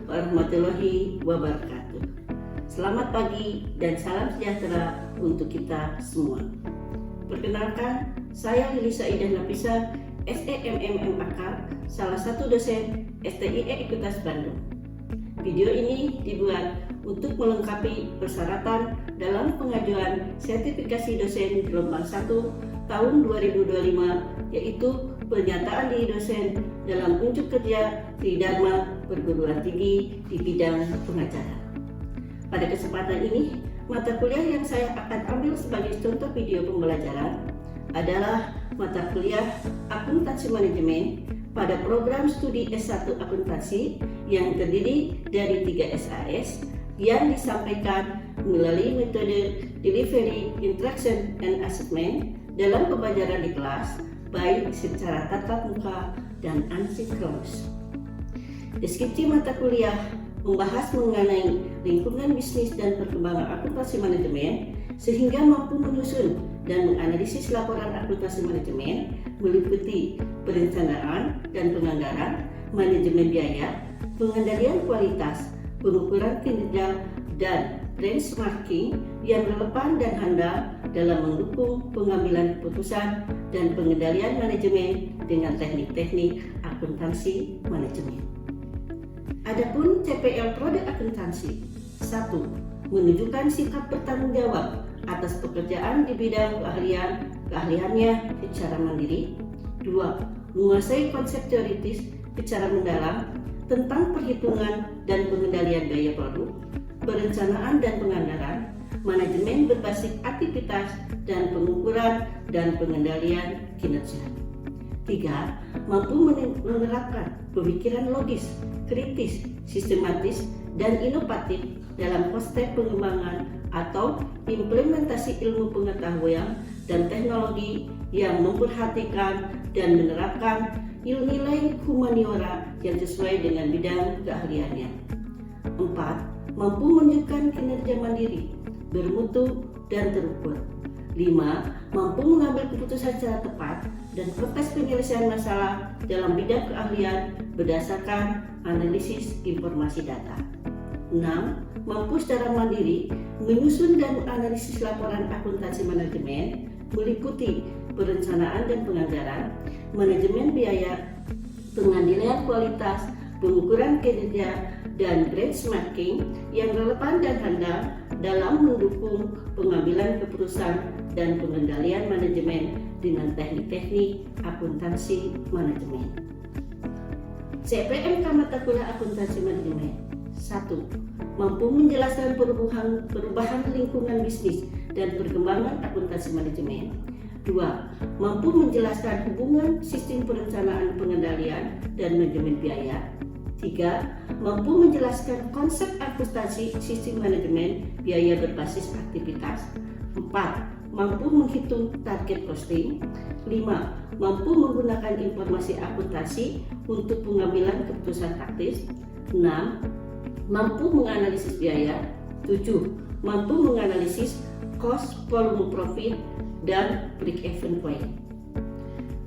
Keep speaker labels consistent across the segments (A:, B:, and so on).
A: warahmatullahi wabarakatuh. Selamat pagi dan salam sejahtera untuk kita semua. Perkenalkan, saya Lili Saidah Nafisa, SEMMMAK, salah satu dosen STIE Ekuitas Bandung. Video ini dibuat untuk melengkapi persyaratan dalam pengajuan sertifikasi dosen gelombang 1 tahun 2025, yaitu pernyataan diri dosen dalam unjuk kerja Tridharma Perguruan Tinggi di bidang pengacara. Pada kesempatan ini, mata kuliah yang saya akan ambil sebagai contoh video pembelajaran adalah mata kuliah Akuntansi Manajemen pada program studi S1 Akuntansi yang terdiri dari 3 SAS yang disampaikan melalui metode Delivery, Interaction, and Assessment dalam pembelajaran di kelas, baik secara tatap muka dan asinkronus. Deskripsi mata kuliah membahas mengenai lingkungan bisnis dan perkembangan akuntansi manajemen sehingga mampu menyusun dan menganalisis laporan akuntansi manajemen meliputi perencanaan dan penganggaran, manajemen biaya, pengendalian kualitas, pengukuran kinerja, dan benchmarking yang relevan dan handal dalam mendukung pengambilan keputusan dan pengendalian manajemen dengan teknik-teknik akuntansi manajemen. Adapun CPL Produk Akuntansi 1. Menunjukkan sikap bertanggung jawab atas pekerjaan di bidang keahliannya secara mandiri. 2. Menguasai konsep teoritis secara mendalam tentang perhitungan dan pengendalian biaya produk, perencanaan dan penganggaran, manajemen berbasis aktivitas dan pengukuran dan pengendalian kinerja. 3. Mampu menerapkan pemikiran logis, kritis, sistematis, dan inovatif dalam konsep pengembangan atau implementasi ilmu pengetahuan dan teknologi yang memperhatikan dan menerapkan nilai humaniora yang sesuai dengan bidang keahliannya. 4. Mampu menunjukkan kinerja mandiri, bermutu, dan terukur. 5. Mampu mengambil keputusan secara tepat dan proses penyelesaian masalah dalam bidang keahlian berdasarkan analisis informasi data. 6. Mampu secara mandiri menyusun dan menganalisis laporan akuntansi manajemen meliputi perencanaan dan penganggaran, manajemen biaya, pengendalian kualitas, pengukuran kinerja, dan benchmarking yang relevan dan handal dalam mendukung pengambilan keputusan dan pengendalian manajemen dengan teknik-teknik akuntansi manajemen. CPMK mata kuliah akuntansi manajemen 1. Mampu menjelaskan perubahan lingkungan bisnis dan perkembangan akuntansi manajemen. 2. Mampu menjelaskan hubungan sistem perencanaan pengendalian dan manajemen biaya. 3. Mampu menjelaskan konsep akuntansi sistem manajemen biaya berbasis aktivitas. 4. Mampu menghitung target costing. 5. Mampu menggunakan informasi akuntansi untuk pengambilan keputusan taktis. 6. Mampu menganalisis biaya. 7. Mampu menganalisis cost, volume profit, dan break-even point.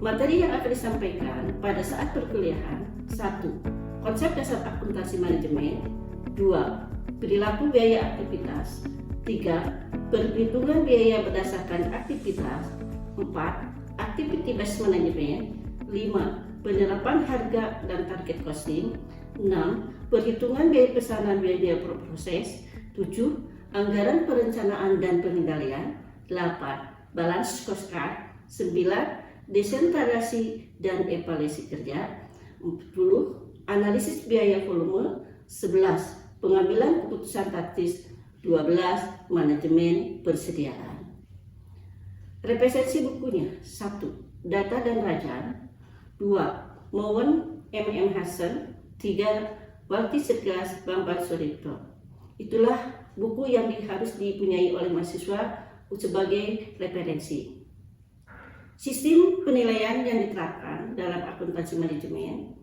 A: Materi yang akan disampaikan pada saat perkuliahan: 1. Konsep dasar akuntansi manajemen. 2. Perilaku biaya aktivitas. 3. Perhitungan biaya berdasarkan aktivitas. 4. Activity based management. 5. Penerapan harga dan target costing. 6. Perhitungan biaya pesanan biaya proses. 7. Anggaran perencanaan dan pengendalian. 8. Balance cost card. 9. Desentralisasi dan evaluasi kerja. 10. Analisis biaya volume. 11. Pengambilan keputusan taktis. 12. Manajemen persediaan. Referensi bukunya: 1. Data dan Rajan. 2. Mowen M.M. Hasan. 3. Bakti Segas Bambang Suripto. Itulah buku yang harus dipunyai oleh mahasiswa sebagai referensi. Sistem penilaian yang diterapkan dalam akuntansi manajemen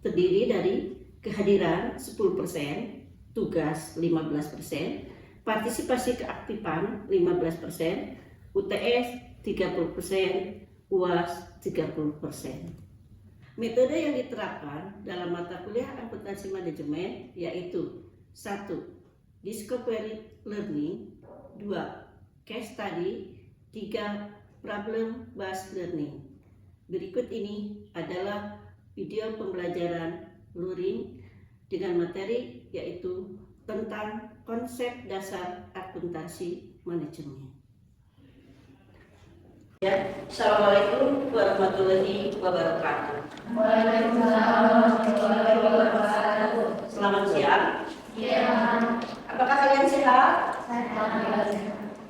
A: terdiri dari kehadiran 10%, tugas 15%, partisipasi keaktifan 15%, UTS 30%, UAS 30%. Metode yang diterapkan dalam mata kuliah akuntansi manajemen yaitu 1. Discovery learning, 2. Case study, 3. Problem based learning. Berikut ini adalah video pembelajaran luring dengan materi yaitu tentang konsep dasar akuntansi manajemen. Ya, Assalamualaikum warahmatullahi wabarakatuh.
B: Waalaikumsalam warahmatullahi wabarakatuh.
A: Selamat siang.
B: Ya,
A: Apakah kalian sehat?
B: saya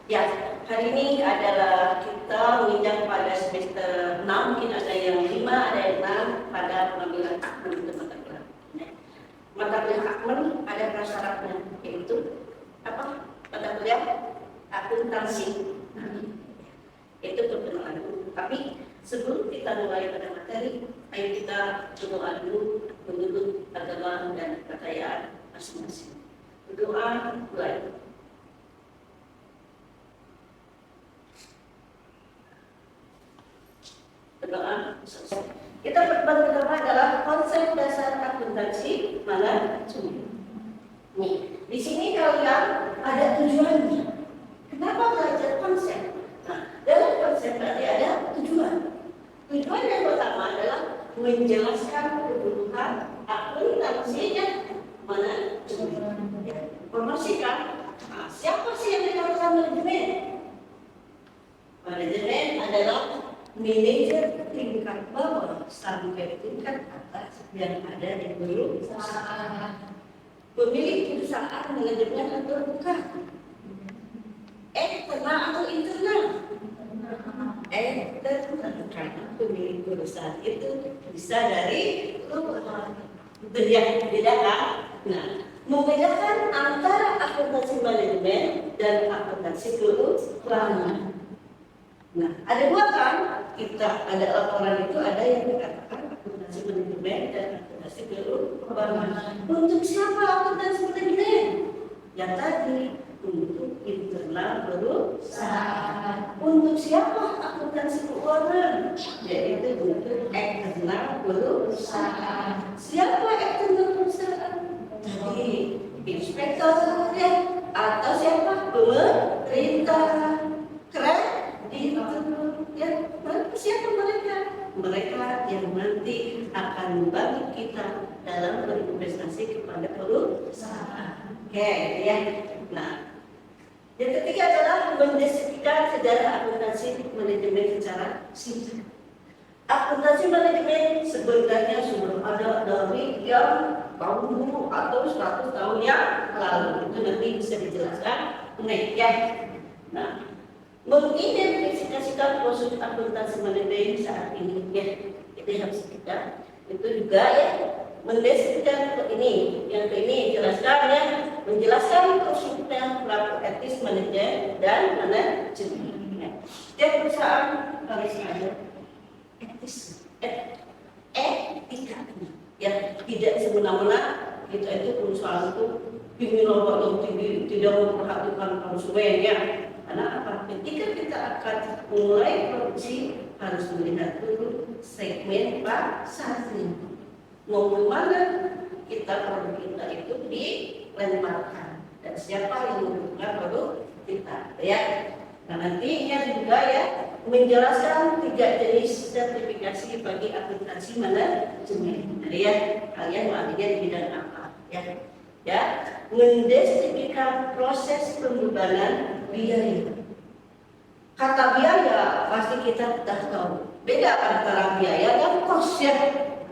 A: Ya, hari ini adalah kita menginjak pada semester 6, mungkin ada yang 5, ada yang 6 pada pengambilan akmen untuk mata kuliah. Mata kuliah akmen ada prasyaratnya, yaitu apa? Mata kuliah akuntansi. Itu perkenalan dulu. Tapi sebelum kita mulai pada materi, ayo kita berdoa dulu menurut agama dan kepercayaan masing-masing. Berdoa mulai. Berdoa. Kita pertama adalah konsep dasar akuntansi manajemen. Nih, di sini kalian ada tujuannya. Kenapa belajar konsep? Nah, dalam konsep berarti ada tujuan. Tujuan yang pertama adalah menjelaskan kebutuhan akuntansinya manajemen. Promosikan. Nah, siapa sih yang dikatakan manajemen? Manajemen adalah manajer tingkat bawah sampai tingkat atas yang ada di perusahaan. Pemilik perusahaan manajemen atau bukan? Eksternal atau internal? Eksternal, karena pemilik perusahaan itu bisa dari luar. Bedakan. Nah, membedakan antara akuntansi manajemen dan akuntansi keuangan. Nah, ada dua kan? Kita ada laporan itu ada yang dikatakan akuntansi manajemen dan akuntansi keuangan. Untuk siapa akuntansi manajemen? Yang tadi untuk internal perusahaan. Untuk siapa akuntansi keuangan? Yaitu untuk eksternal perusahaan. Siapa eksternal perusahaan? Jadi inspektor ya, atau siapa? Pemerintah. Keren? Ya, siapa mereka? Mereka yang nanti akan membantu kita dalam berinvestasi kepada perusahaan. Oke, ya. Nah, yang ketiga adalah mendeskripsikan sejarah akuntansi manajemen secara singkat. Akuntansi manajemen sebenarnya sudah ada dari yang tahun dulu atau 100 tahun yang lalu. Itu nanti bisa dijelaskan. Ya. Nah, mengidentifikasikan proses akuntansi manajemen saat ini ya, itu harus kita. Itu juga ya, mendeskripsikan ke ini, yang ke ini jelaskan ya, menjelaskan prosedurnya pelaku etis manajer dan manajemen. Setiap perusahaan harus ada etis, etika ya, tidak semena-mena kita itu perusahaan itu ingin lomba yang tinggi, tidak memperhatikan konsumen ya. Karena apa? Ketika kita akan mulai produksi harus melihat dulu segmen pasarnya. Mau kemana kita produk kita itu dilemparkan dan siapa yang membutuhkan produk kita ya. Nah, nantinya juga ya menjelaskan 3 jenis sertifikasi bagi akuntansi manajemen. Jadi ya, kalian mau ambilnya di bidang apa ya, mendeskripsikan proses pembebanan biaya. Kata biaya pasti kita sudah tahu. Beda antara biaya dan kos ya.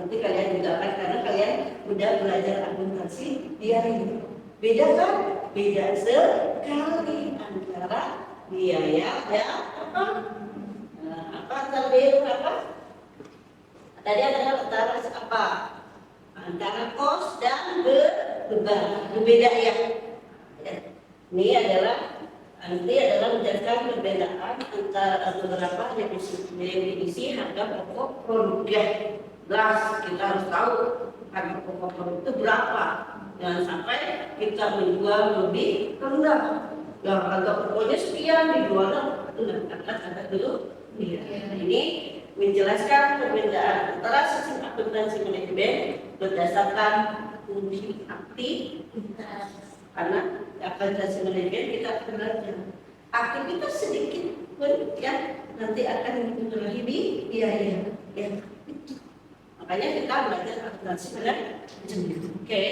A: Nanti kalian juga kan, karena kalian udah belajar akuntansi biaya. Beda kan? Beda sekali antara biaya ya apa? Nah, apa antara biaya apa? Tadi adalah antara apa? Antara kos dan beban. Berbeda ya. Ini adalah nanti menjelaskan perbedaan antara beberapa definisi harga pokok produk ya. Jelas kita harus tahu harga pokok produk itu berapa. Jangan sampai kita menjual lebih rendah. Ya, harga pokoknya sekian dijual itu ada dulu. Ya. Ini menjelaskan perbedaan antara sistem akuntansi manajemen berdasarkan fungsi aktivitas. Karena akuntansi manajemen kita akan belajar aktivitas sedikit pun yang nanti akan mempengaruhi biaya. Ya. Makanya kita belajar akuntansi manajemen. Oke,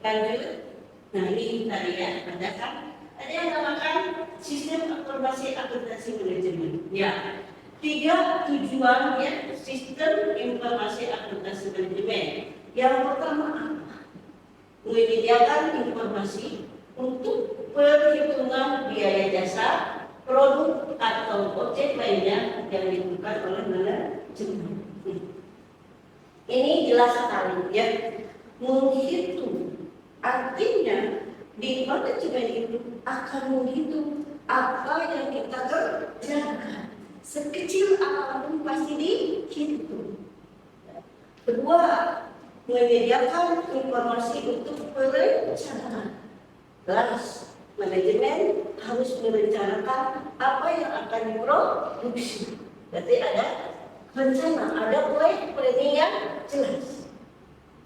A: lanjut. Nah ini tadi ya, ada kan? Ada yang namakan sistem informasi akuntansi manajemen. Ya, 3 tujuan ya sistem informasi akuntansi manajemen. Yang pertama apa? Menyediakan informasi untuk perhitungan biaya jasa, produk atau objek lainnya yang dibutuhkan oleh manajemen. Ini jelas sekali ya. Menghitung artinya di manajemen itu akan menghitung apa yang kita kerjakan. Sekecil apapun pasti dihitung. Kedua, menyediakan informasi untuk perencanaan. Jelas, manajemen harus merencanakan apa yang akan diproduksi. Berarti ada rencana, ada planning yang jelas.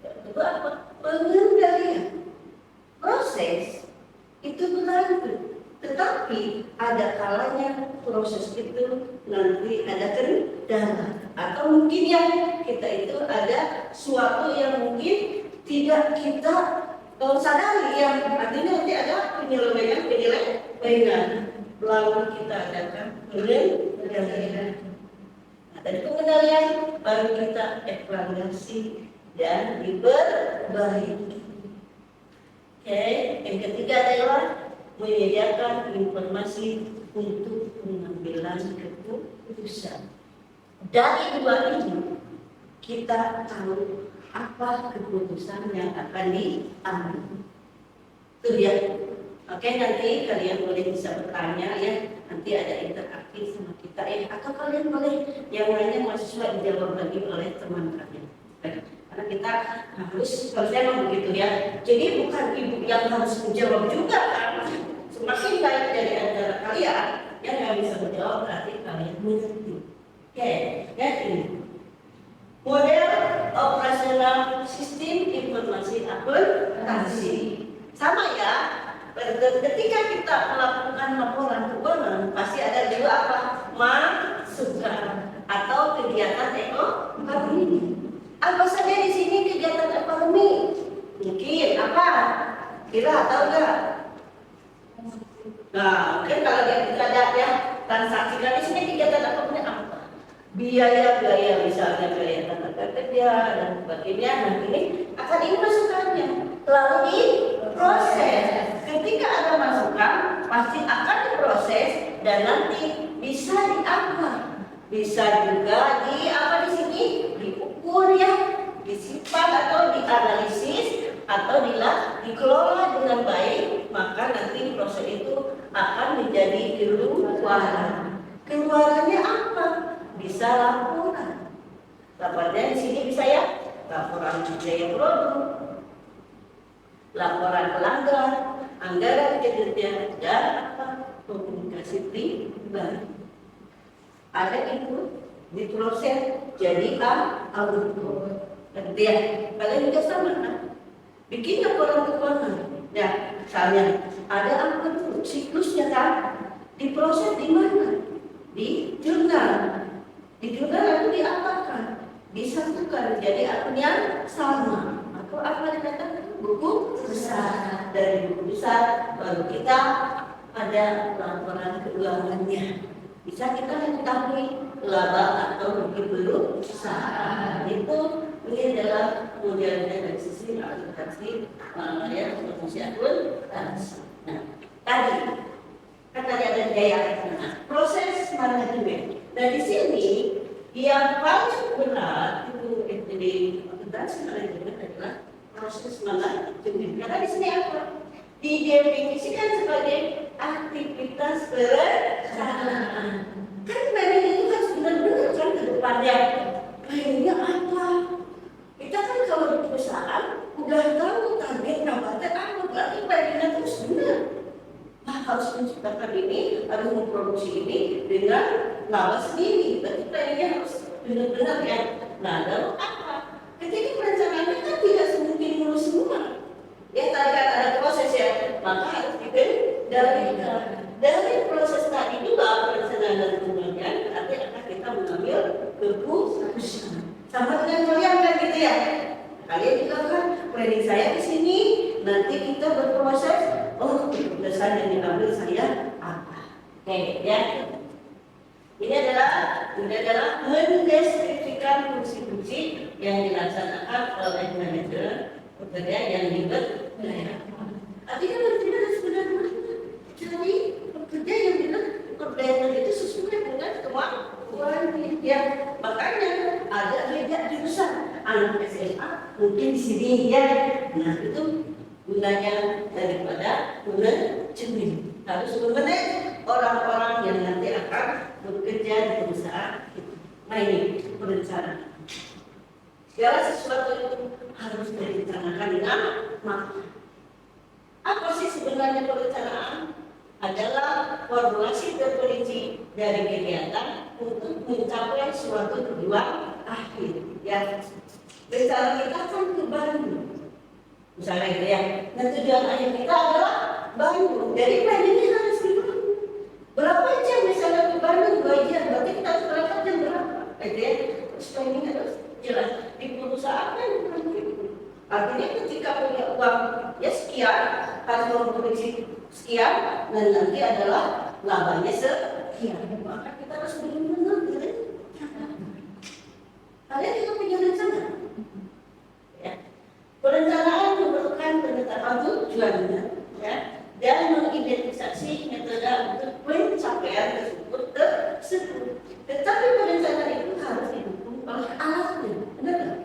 A: Kedua apa? Pengendalian. Proses itu berlanjut, tetapi ada kalanya proses itu nanti ada kendala, atau mungkin yang kita itu ada suatu yang mungkin tidak kita sadari, yang artinya nanti ada penyelesaian, lalu kita adakan pengendalian. Nah, dari pengendalian baru kita evaluasi dan diperbaiki. Oke, yang ketiga adalah menyediakan informasi untuk pengambilan keputusan. Dari dua ini kita tahu apa keputusan yang akan diambil. Itu ya. Oke, nanti kalian boleh bisa bertanya ya. Nanti ada interaktif sama kita ya. Atau kalian boleh yang lainnya mahasiswa dijawab lagi oleh teman kalian. Baik. Karena kita harus memang begitu ya. Jadi bukan ibu yang harus menjawab juga kan. Semakin baik dari antara kalian yang bisa menjawab berarti kalian mengerti. Oke, ya ini. Model operasional sistem informasi akuntansi. Sama ya. Ketika kita melakukan laporan keuangan pasti ada juga apa? Masukan atau kegiatan ekonomi. Apa saja di sini kegiatan ekonomi? Mungkin apa? Kira tahu nggak? Nah, mungkin kalau kita ada ya transaksi di sini kegiatan ekonomi apa? Biaya misalnya biaya tenaga kerja dan sebagainya. Nah ini akan ini masukannya. Lalu diproses. Ketika ada masukan pasti akan diproses dan nanti bisa diapa? Bisa juga di apa di sini? Diukur ya, disimpan atau dianalisis atau dikelola dengan baik, maka nanti proses itu akan menjadi keluaran. Keluarannya apa? Bisa laporan. Laporannya di sini bisa ya, laporan biaya produk, laporan pelanggan, anggaran kinerja dan apa? Komunikasi pribadi. Ada itu diproses jadi auditor. Kemudian kalian juga sama kan? Bikin laporan keuangan. Ya, misalnya ada apa dulu siklusnya kan? Diproses di mana? Di jurnal. Di jurnal lalu diapakan? Disatukan jadi akun yang sama. Atau apa dikatakan? Buku besar. Dari buku besar baru kita ada laporan keuangannya. Bisa kita mengetahui laba atau rugi perusahaan. Itu ini adalah modelnya dari sisi akuntansi ya, fungsi akuntansi. Nah, tadi kan tadi ada gaya proses manajemen. Nah di sini yang paling berat itu di akuntansi manajemen adalah proses manajemen. Karena di sini apa? Didefinisikan sebagai aktivitas perencanaan. Kan planning itu kan benar-benar kan ke depannya. Planningnya apa? Kita kan kalau di perusahaan udah tahu targetnya apa, berarti planningnya terus benar. Nah, harus menciptakan ini, harus memproduksi ini dengan laba sendiri. Berarti planningnya harus benar-benar ya. Nah, lalu apa? Ketika perencanaannya kan tidak semungkin mulus semua. Ya, tadi kan ada proses ya, maka harus dari proses tadi juga perencanaan dan pembagian nanti akan kita mengambil keputusan. Sama dengan kalian kan gitu ya. Kalian juga kan planning saya di sini, nanti kita berproses. Oh, keputusan yang diambil saya apa? Oke, ya. Ini adalah mendeskripsikan fungsi-fungsi yang dilaksanakan oleh manajer pekerja yang diberdayakan. Artinya manajemen sebenarnya cari pekerja yang diberdayakan itu sesuai dengan kemampuan dia. Makanya ada beda jurusan anak SMA mungkin di sini ya. Nah itu gunanya daripada manajemen harus memanage orang-orang yang nanti akan bekerja di perusahaan itu. Nah ini perencanaan. Segala sesuatu itu harus direncanakan dengan matang. Apa sih sebenarnya perencanaan? Adalah formulasi terperinci dari kegiatan untuk mencapai suatu tujuan akhir. Ya, rencana kita kan ke Bandung, misalnya itu ya. Dan tujuan akhir kita adalah Bandung. Jadi planningnya harus di Bandung. Berapa jam misalnya ke Bandung? 2 jam. Berarti kita harus berangkat jam berapa? Itu ya. Terus planning harus jelas di perusahaan kan. Artinya ketika punya uang ya sekian harus memproduksi sekian dan nanti adalah labanya sekian, maka kita harus benar-benar kalian juga punya rencana ya. Perencanaan memerlukan penetapan tujuannya ya, dan mengidentifikasi metode untuk pencapaian tersebut. Tetapi perencanaan itu harus didukung oleh alatnya, benar nggak?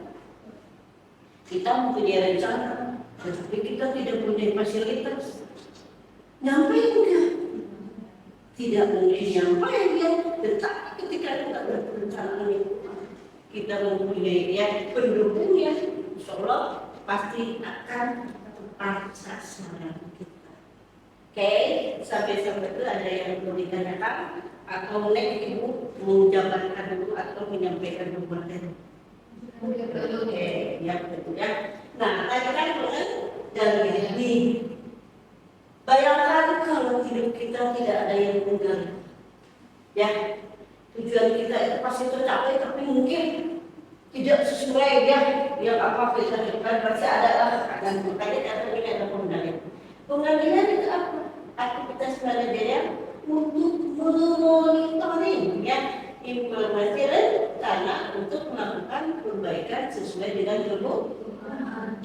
A: Kita mempunyai rencana, tetapi kita tidak punya fasilitas. Nyampe enggak? Tidak mungkin nyampe ya. Tetapi ketika kita berencana kita mempunyai ya pendukungnya, insya Allah pasti akan tepat sasaran kita. Oke, sampai itu ada yang perlu ditanyakan atau next ibu menjabarkan dulu atau menyampaikan dulu materi. Oke, ya betul ya. Nah, tadi kan dari ini. Bayangkan kalau hidup kita tidak ada yang menggali. Ya, tujuan kita itu pasti tercapai, tapi mungkin tidak sesuai ya. Yang apa kita lakukan pasti ada lah. Dan makanya kata ini ada pengendalian. Pengendalian itu apa? Aktivitas manajerial untuk memonitoring ya implementasi rencana untuk melakukan perbaikan sesuai dengan kebutuhan.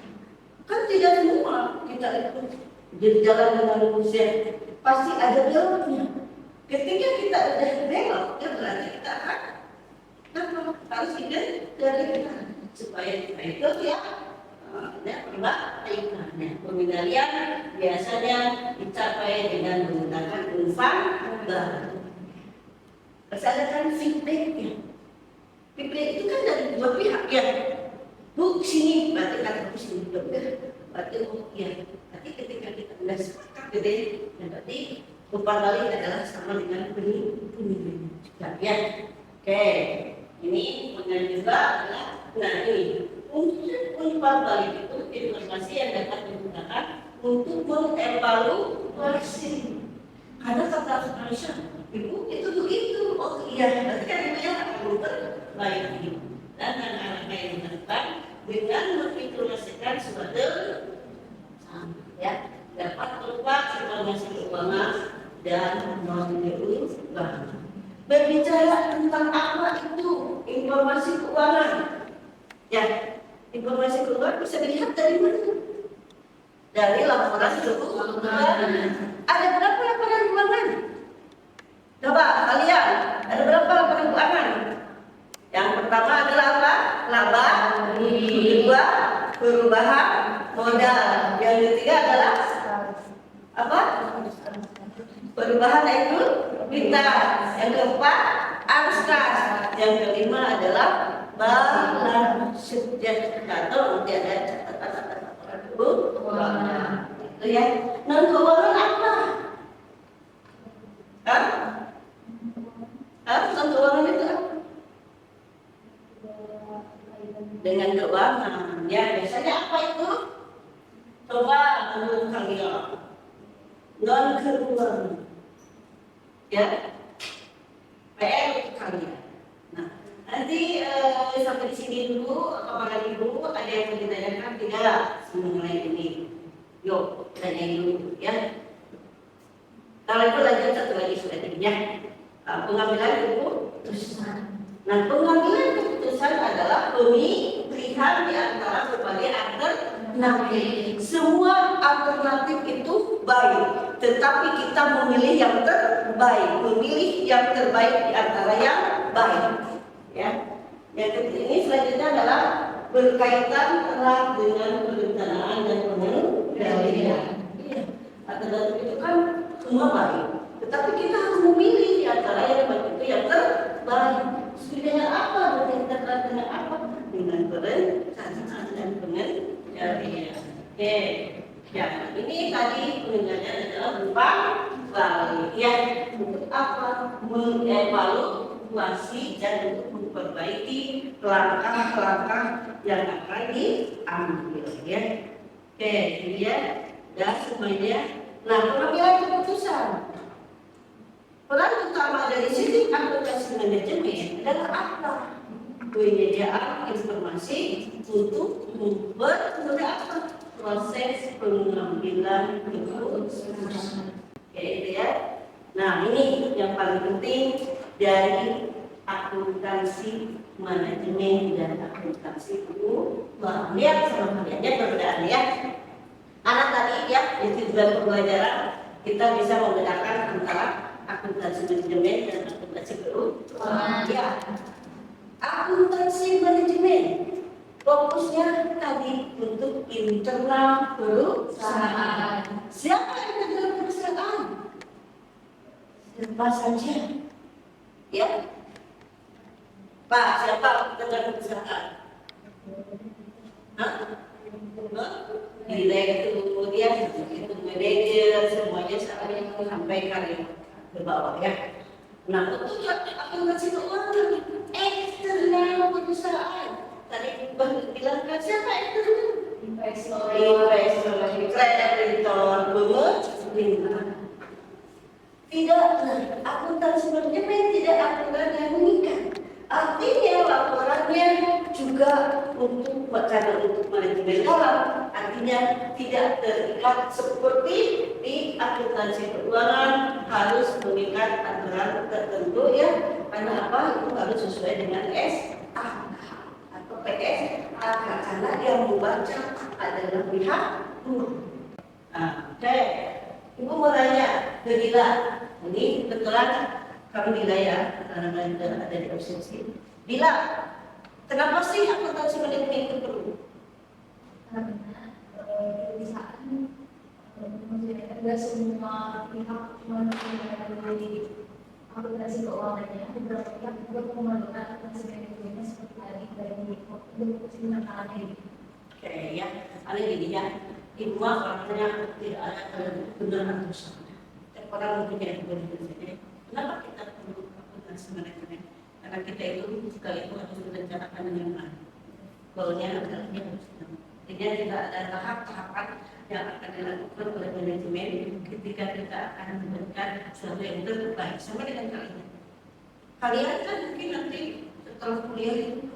A: Kan tidak semua kita ikut jalan dengan konsep, pasti ada beloknya. Ketika kita udah belok, ya berarti kita akan harus identifikasi supaya kita itu ya perbaikannya. Pengendalian biasanya dicapai dengan menggunakan umpan baru. Berdasarkan feedbacknya. Feedback itu kan dari dua pihak ya. Bu sini, berarti kata bu sini, berarti ya. Berarti ketika kita sudah sepakat gitu ya, berarti umpan balik adalah sama dengan penilaian. Ya, oke. Ini mengenai juga adalah, nah ini untuk umpan balik itu informasi yang dapat digunakan untuk mengevaluasi. Karena kata Aisyah, ibu itu begitu. Oh iya, berarti kan ibu yang akan memperbaiki dan anak-anak yang melakukan dengan menginformasikan suatu ya dapat berupa informasi keuangan dan non-keuangan. Berbicara tentang apa itu informasi keuangan? Ya, informasi keuangan bisa dilihat dari mana? Dari laporan keuangan. Ada berapa laporan keuangan? Coba kalian, ada berapa laporan keuangan? Yang pertama adalah apa? Laba. Kedua, perubahan modal. Yang ketiga adalah apa? Perubahan ekuitas. Yang keempat, arus kas. Yang kelima adalah balance sheet. Atau nanti ada catatan keuangan. Itu ya. Non keuangan apa? Non keuangan itu apa? dengan keuangan. Ya, biasanya apa itu? Coba menurut kalian, non keuangan. Ya, PR untuk kalian. Nah, nanti sampai di sini dulu. Apakah ibu ada yang mau ditanyakan tidak mengenai ini? Yuk, tanyain dulu ya. Kalau itu lanjut satu lagi sudah ya. Pengambilan keputusan. Nah, pengambilan keputusan adalah pemilihan di antara berbagai alternatif. Semua alternatif itu baik, tetapi kita memilih yang terbaik, memilih yang terbaik di antara yang baik. Ya, yang ini selanjutnya adalah berkaitan erat dengan perencanaan dan pengendalian. Alternatif itu kan semua baik, tetapi kita harus memilih di antara yang baik itu yang terbaik. Dengan apa? Dengan apa? Dengan perencanaan dan pengendalian. Oke, ya ini tadi pengendalian adalah berupa balik. Ya, untuk apa? Mengevaluasi dan untuk memperbaiki langkah-langkah yang akan diambil. Ya, oke, ini ya, dan semuanya. Nah, pengambilan keputusan. Peran utama dari sistem aplikasi manajemen adalah apa? Penyediaan informasi untuk mempermudah proses pengambilan keputusan. Oke, itu ya. Nah, ini yang paling penting dari akuntansi manajemen dan akuntansi keuangan. Lihat sama kalian perbedaan ya. Anak tadi ya, di tujuan pembelajaran kita bisa membedakan antara akuntansi manajemen dan akuntansi keuangan. Ya, akuntansi manajemen fokusnya tadi untuk internal perusahaan. Siapa yang ada dalam perusahaan? Siapa saja? Ya, Pak, siapa dalam perusahaan? Hah? Direktur, dia itu manajer, semuanya sampai karyawan ke bawah ya. Nah, untuk akuntansi keuangan eksternal perusahaan. Tadi bilang kan siapa eksternal? Investor, kreditor, pemerintah. Tidak, akuntansi manajemen tidak akuntan yang mengikat. Artinya laporannya juga untuk manajemen dalam, artinya tidak terikat seperti di akuntansi keuangan harus mengikat aturan tertentu ya. Karena apa? Itu harus sesuai dengan SAK atau PSAK karena yang membaca adalah pihak guru. Nah, oke. Ibu mau tanya ke Dila, ini kebetulan kami Dila ya, karena ada di obsesi. Dila, kenapa sih akuntansi manajemen itu perlu?
B: Karena perusahaan tidak semua pihak cuma dari akuntansi keuangannya, beberapa pihak juga memerlukan akuntansi manajemennya seperti tadi dari bentuk penanganannya.
A: Oke ya, ada gini ya. Ibu orangnya tidak ada benar atau salah. Setiap orang mempunyai kebenaran. Kenapa kita perlu akuntansi manajemen? Karena kita itu sekali itu harus merencanakan dengan baik. Goalnya adalah dia harus tahu. Jadi tidak ada tahap-tahapan yang akan dilakukan oleh manajemen ketika kita akan memberikan sesuatu yang terbaik sama dengan kalian. Kalian kan mungkin nanti setelah kuliah itu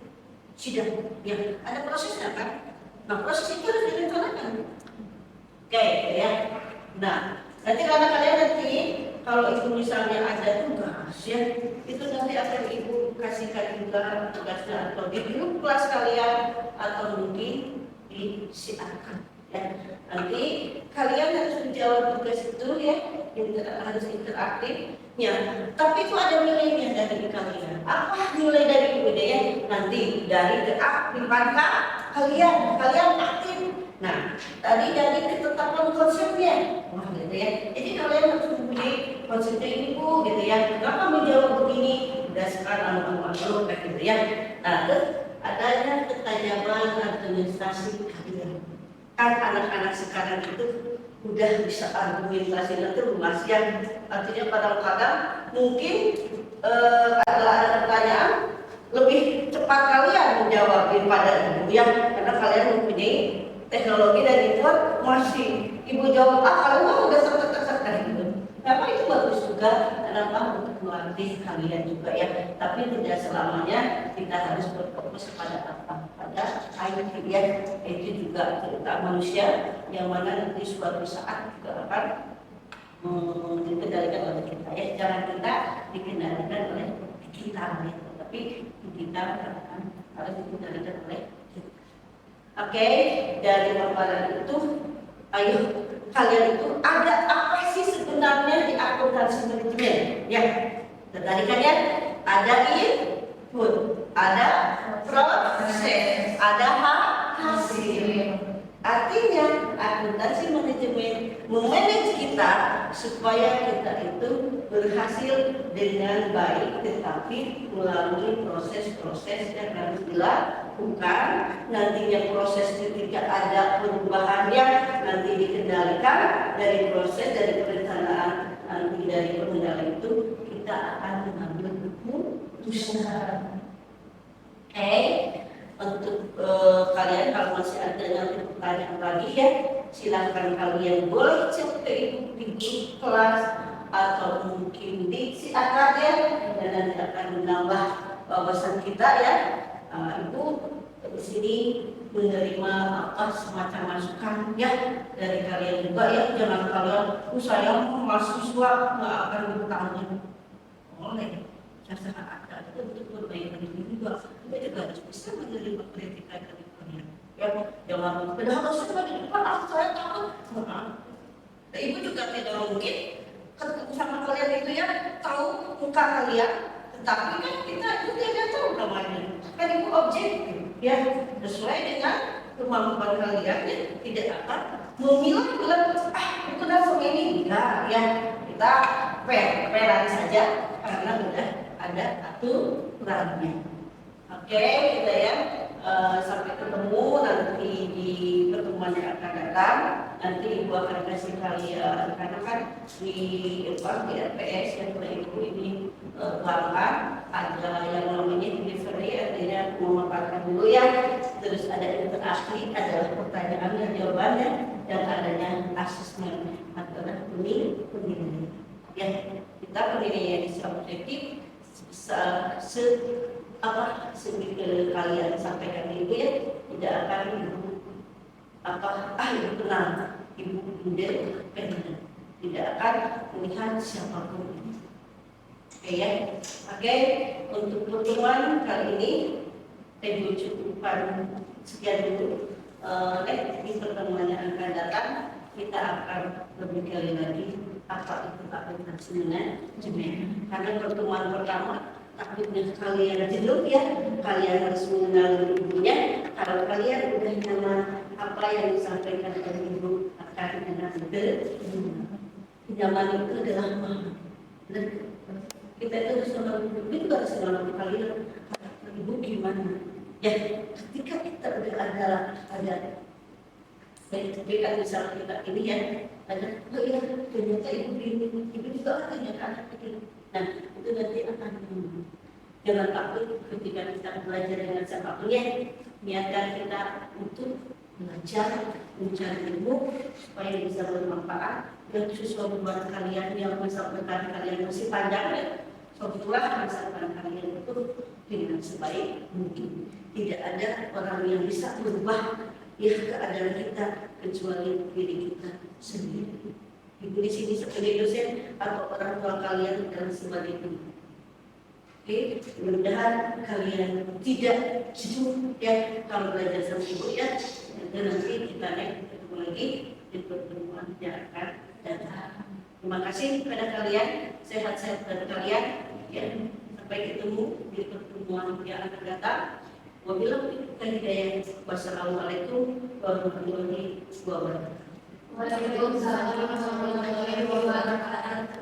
A: sidang, ya ada prosesnya kan? Nah proses itu harus direncanakan. Oke ya. Nah nanti karena kalian nanti kalau itu misalnya ada tugas ya, itu nanti akan ibu kasihkan juga tugasnya atau di grup kelas kalian atau mungkin disiarkan ya. Nanti kalian harus menjawab tugas itu ya, harus interaktifnya. Tapi itu ada nilainya dari kalian. Apa nilai dari ibu ya? Nanti dari keaktifan kalian aktif. Nah, tadi dari ketetapan konsepnya, wah gitu ya. Jadi kalian harus mempunyai konsepnya ini bu, gitu ya. Kenapa menjawab begini? Berdasarkan anu-anu kayak gitu ya. Nah, terus adanya ketajaman administrasi kalian. Kan anak-anak sekarang itu udah bisa argumentasi itu luas ya. Artinya kadang-kadang mungkin ada pertanyaan lebih cepat kalian menjawab daripada ibu ya, karena kalian mempunyai teknologi dan itu masih ibu jawab kalian udah setek gitu. Memang itu bagus juga, kenapa untuk melatih kalian juga ya. Tapi tidak selamanya kita harus berfokus pada apa, pada IT ya. Itu juga cerita manusia yang mana nanti suatu saat juga akan dikendalikan oleh kita ya. Cara kita dikendalikan oleh kita ya. Tapi kita akan harus dikendalikan oleh kita. Oke, dari paparan itu, ayo kalian itu ada apa sih sebenarnya di akuntansi manajemen? Ya, tadi kan ya, ada input, ada proses, ada hasil. Artinya akuntansi manajemen memanage kita supaya kita itu berhasil dengan baik, tetapi melalui proses-proses yang harus dilakukan. Nantinya proses ketika ada perubahan yang nanti dikendalikan dari proses, dari perencanaan, nanti dari pengendalian itu kita akan mengambil keputusan. Oke. Untuk kalian kalau masih ada nanti pertanyaan lagi ya, silahkan kalian boleh cek ke ibu di grup kelas atau mungkin di si akad ya, dan nanti akan menambah wawasan kita ya. Ibu di sini menerima apa semacam masukan ya dari kalian juga ya. Jangan kalian saya mahasiswa nggak akan bertanya oleh saya ada itu untuk berbaik diri juga. Kita juga harus bisa menerima kritikan dari kalian. Ya, jangan padahal saya di depan saya takut. Nah, ibu juga tidak mungkin ketemu sama kalian itu ya tahu muka kalian, tetapi kan kita itu tidak tahu namanya. Kan ibu objektif ya sesuai dengan kemampuan kalian ya, tidak akan memilah itu kan sama ini enggak ya, kita fair saja karena udah ada aturannya. Oke, kita ya sampai ketemu nanti di pertemuan yang akan datang. Nanti ibu akan kasih kalian karena kan di RPS yang ibu ini pelanggan ada yang namanya delivery, artinya memaparkan dulu ya. Terus ada interaksi, adalah pertanyaan dan jawabannya, dan adanya asesmen adalah penilaian. Ya, kita penilaian secara objektif kalian sampaikan ibu ya, tidak akan ibu ibu tenang, ibu independen, tidak akan melihat siapapun. Oke ya, oke. Untuk pertemuan kali ini ibu cukupkan sekian dulu. Di pertemuan yang akan datang kita akan lebih kali lagi apa itu akuntansi manajemen. Karena pertemuan pertama takutnya kalian jenuh ya, kalian harus mengenal ibunya. Kalau kalian udah nyaman apa yang disampaikan oleh ibu akan dengan nyaman itu adalah mahal. Kita itu harus mengenal ibu, itu harus mengenal kalian. Ibu gimana? Ya, ketika kita udah ada berikan misalnya kita ini ya, ada iya ternyata ibu juga katanya anak kecil. Nah, itu nanti akan jangan takut ketika kita belajar dengan siapapun ya. Niatkan kita untuk belajar, mencari ilmu supaya bisa bermanfaat dan sesuatu buat kalian yang masa depan kalian masih panjang ya. Suatulah masa depan kalian itu dengan sebaik mungkin. Tidak ada orang yang bisa berubah ya keadaan kita kecuali diri kita sendiri. Ibu di sini sebagai dosen atau orang tua kalian dan sebagai guru. Oke, mudah-mudahan kalian tidak jenuh ya kalau belajar sama ibu ya. Dan nanti kita ketemu lagi di pertemuan yang akan datang. Terima kasih kepada kalian, sehat-sehat pada kalian ya. Sampai ketemu di pertemuan yang akan datang. Wabillahi taufiq. Wassalamualaikum warahmatullahi wabarakatuh.
B: Waalaikumsalam warahmatullahi wabarakatuh.